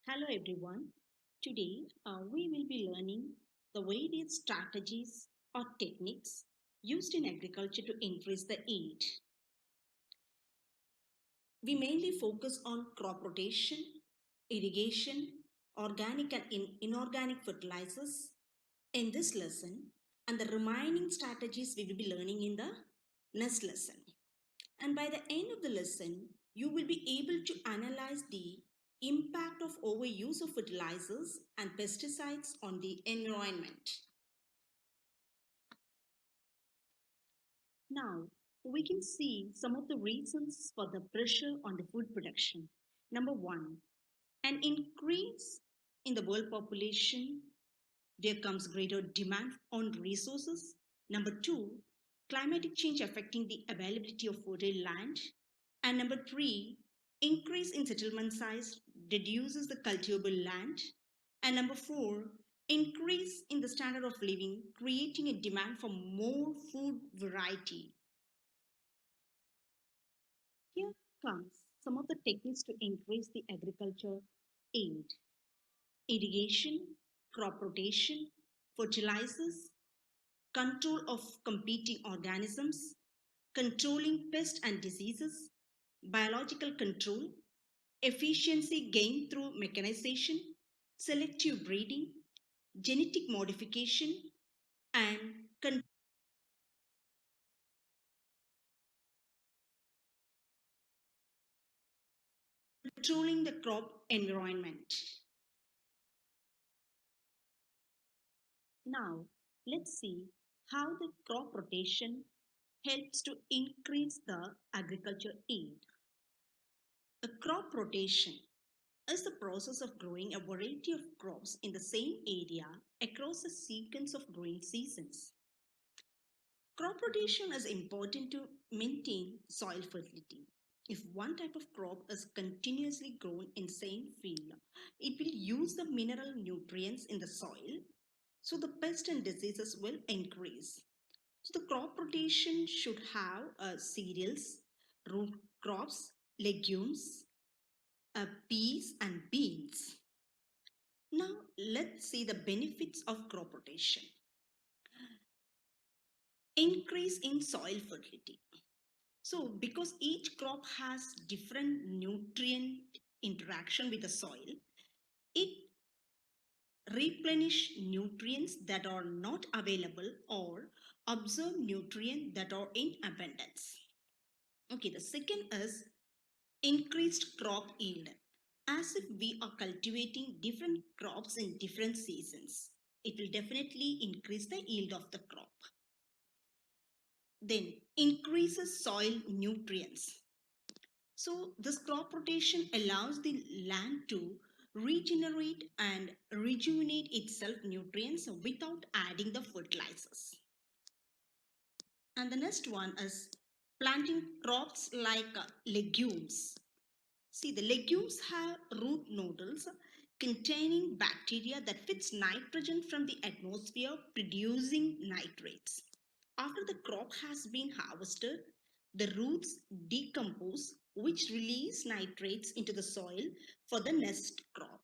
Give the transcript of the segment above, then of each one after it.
Hello everyone. Today we will be learning the various strategies or techniques used in agriculture to increase the yield. We mainly focus on crop rotation, irrigation, organic and inorganic fertilizers in this lesson, and the remaining strategies we will be learning in the next lesson. And by the end of the lesson, you will be able to analyze the impact of overuse of fertilizers and pesticides on the environment. Now, we can see some of the reasons for the pressure on the food production. Number one, an increase in the world population. There comes greater demand on resources. Number two, climatic change affecting the availability of fertile land. And number three, increase in settlement size reduces the cultivable land. And number four, increase in the standard of living, creating a demand for more food variety. Here comes some of the techniques to increase the agriculture yield: irrigation, crop rotation, fertilizers, control of competing organisms, controlling pests and diseases, biological control, efficiency gained through mechanization, selective breeding, genetic modification, and controlling the crop environment. Now, let's see how the crop rotation helps to increase the agriculture yield. A crop rotation is the process of growing a variety of crops in the same area across a sequence of growing seasons. Crop rotation is important to maintain soil fertility. If one type of crop is continuously grown in same field, it will use the mineral nutrients in the soil, so the pest and diseases will increase. So the crop rotation should have cereals, root crops, legumes, peas and beans. Now let's see the benefits of crop rotation. Increase in soil fertility. So because each crop has different nutrient interaction with the soil, it replenish nutrients that are not available or absorb nutrients that are in abundance. Okay, the second is increased crop yield. As if we are cultivating different crops in different seasons, it will definitely increase the yield of the crop. Then increases soil nutrients. So this crop rotation allows the land to regenerate and rejuvenate itself nutrients without adding the fertilizers. And the next one is planting crops like legumes. See, the legumes have root nodules containing bacteria that fix nitrogen from the atmosphere, producing nitrates. After the crop has been harvested, the roots decompose, which release nitrates into the soil for the next crop.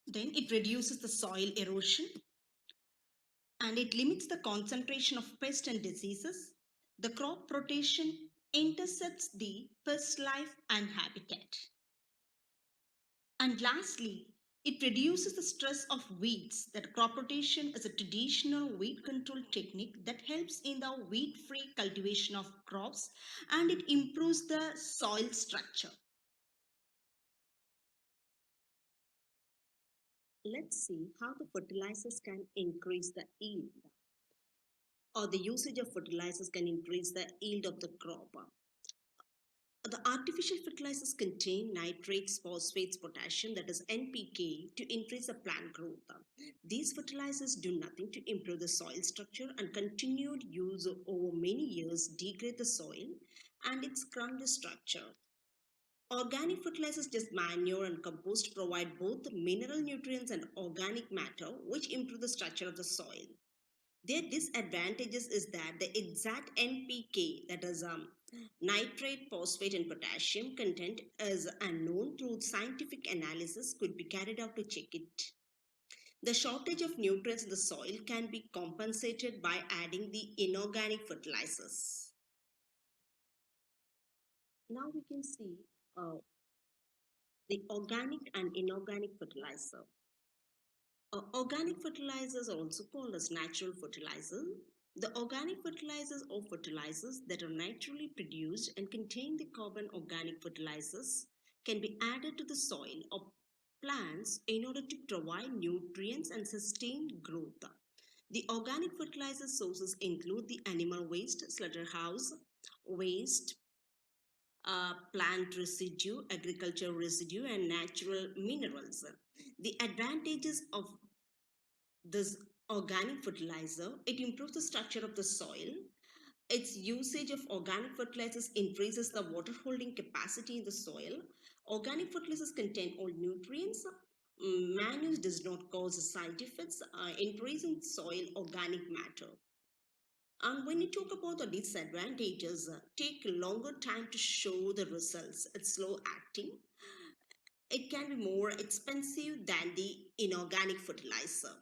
Then it reduces the soil erosion and it limits the concentration of pests and diseases. The crop rotation intercepts the pest life and habitat. And lastly, it reduces the stress of weeds. That crop rotation is a traditional weed control technique that helps in the weed-free cultivation of crops, and it improves the soil structure. Let's see how the fertilizers can increase the yield, or the usage of fertilizers can increase the yield of the crop. The artificial fertilizers contain nitrates, phosphates, potassium, that is NPK, to increase the plant growth. These fertilizers do nothing to improve the soil structure, and continued use over many years degrade the soil and its crumb structure. Organic fertilizers, just manure and compost, provide both the mineral nutrients and organic matter, which improve the structure of the soil. Their disadvantages is that the exact NPK, that is nitrate, phosphate, and potassium content, is unknown through scientific analysis could be carried out to check it. The shortage of nutrients in the soil can be compensated by adding the inorganic fertilizers. Now we can see uh, the organic and inorganic fertilizer. Organic fertilizers are also called as natural fertilizers. The organic fertilizers or fertilizers that are naturally produced and contain the carbon organic fertilizers can be added to the soil or plants in order to provide nutrients and sustain growth. The organic fertilizer sources include the animal waste, slaughterhouse waste, plant residue, agricultural residue, and natural minerals. The advantages of this organic fertilizer, it improves the structure of the soil. Its usage of organic fertilizers increases the water holding capacity in the soil. Organic fertilizers contain all nutrients. Manure does not cause side effects, increasing soil organic matter. And when you talk about the disadvantages, take longer time to show the results. It's slow acting. It can be more expensive than the inorganic fertilizer.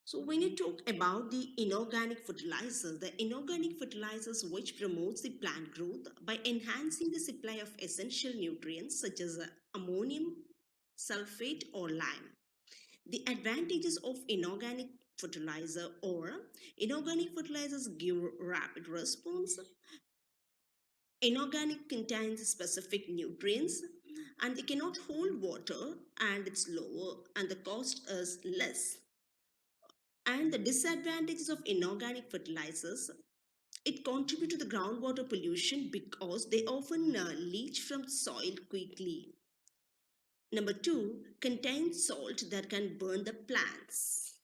So when you talk about the inorganic fertilizers which promotes the plant growth by enhancing the supply of essential nutrients such as ammonium, sulfate or lime. The advantages of inorganic fertilizers give rapid response. Inorganic contains specific nutrients and they cannot hold water and it's lower and the cost is less. And the disadvantages of inorganic fertilizers, it contributes to the groundwater pollution because they often leach from soil quickly. Number two, contain salt that can burn the plants.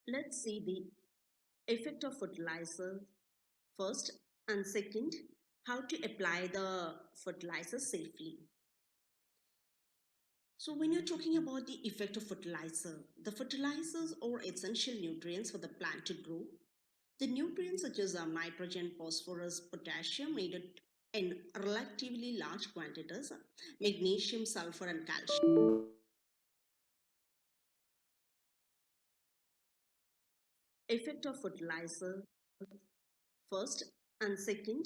Let's see the effect of fertilizer first, and second, how to apply the fertilizer safely. So when you're talking about the effect of fertilizer, the fertilizers or essential nutrients for the plant to grow. The nutrients such as nitrogen, phosphorus, potassium needed in relatively large quantities, magnesium, sulfur and calcium. Effect of fertilizer first, and second,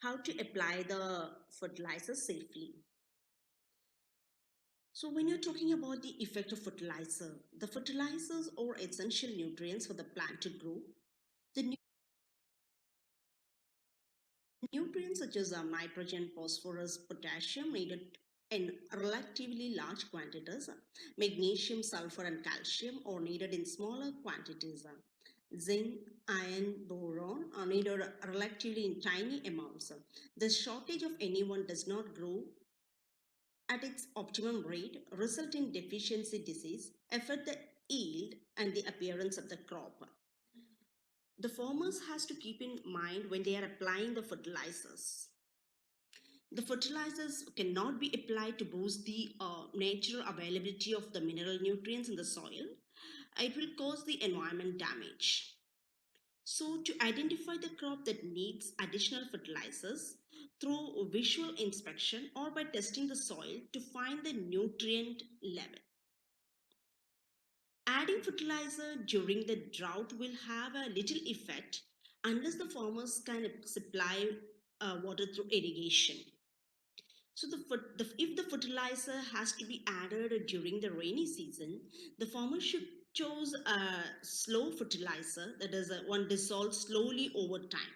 how to apply the fertilizer safely. So when you're talking about the effect of fertilizer, the fertilizers or essential nutrients for the plant to grow, the nutrients such as nitrogen, phosphorus, potassium needed in relatively large quantities. Magnesium, sulfur, and calcium are needed in smaller quantities. Zinc, iron, boron are needed relatively in tiny amounts. The shortage of any one does not grow at its optimum rate, result in deficiency disease, affect the yield and the appearance of the crop. The farmers has to keep in mind when they are applying the fertilizers. The fertilizers cannot be applied to boost the natural availability of the mineral nutrients in the soil. It will cause the environment damage. So to identify the crop that needs additional fertilizers through visual inspection or by testing the soil to find the nutrient level. Adding fertilizer during the drought will have a little effect unless the farmers can supply water through irrigation. So if the fertilizer has to be added during the rainy season, the farmer should choose a slow fertilizer, that is one dissolved slowly over time,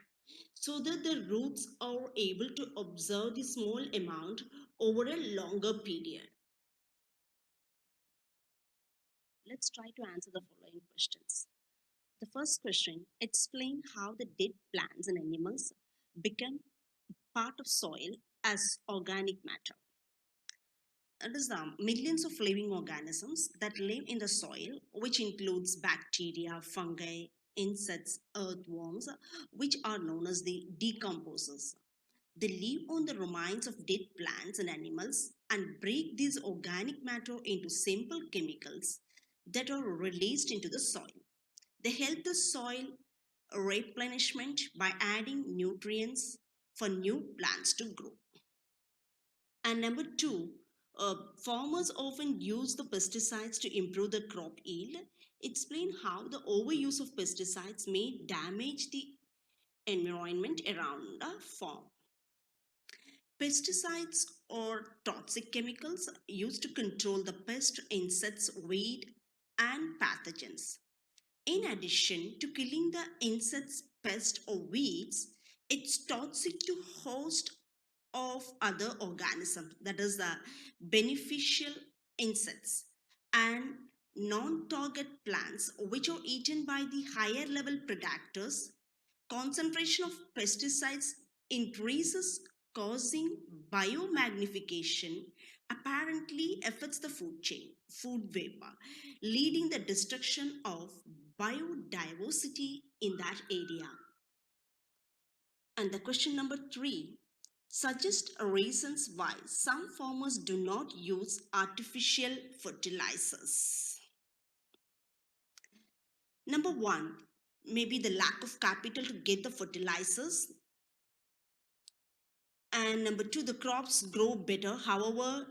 so that the roots are able to absorb the small amount over a longer period. Let's try to answer the following questions. The first question, explain how the dead plants and animals become part of soil as organic matter. It is millions of living organisms that live in the soil, which includes bacteria, fungi, insects, earthworms, which are known as the decomposers. They live on the remains of dead plants and animals and break this organic matter into simple chemicals that are released into the soil. They help the soil replenishment by adding nutrients for new plants to grow. And number two, farmers often use the pesticides to improve the crop yield. Explain how the overuse of pesticides may damage the environment around a farm. Pesticides or toxic chemicals used to control the pest, insects, weed, and pathogens. In addition to killing the insects, pests, or weeds, it's toxic to host of other organisms, that is the beneficial insects and non-target plants which are eaten by the higher level predators. Concentration of pesticides increases, causing biomagnification apparently affects the food chain, food vapor, leading the destruction of biodiversity in that area. And the question number three, suggest reasons why some farmers do not use artificial fertilizers. Number one, maybe the lack of capital to get the fertilizers. And number two, the crops grow better, however,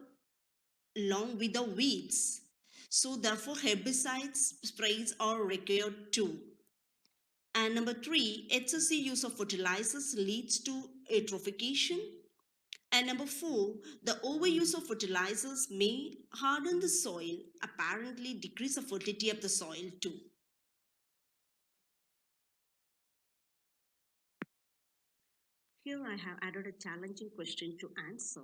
along with the weeds. So therefore, herbicides sprays are required too. And number three, excessive use of fertilizers leads to eutrophication. And number four, the overuse of fertilizers may harden the soil, apparently decrease the fertility of the soil too. Here I have added a challenging question to answer.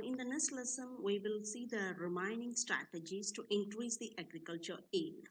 In the next lesson, we will see the remaining strategies to increase the agriculture yield.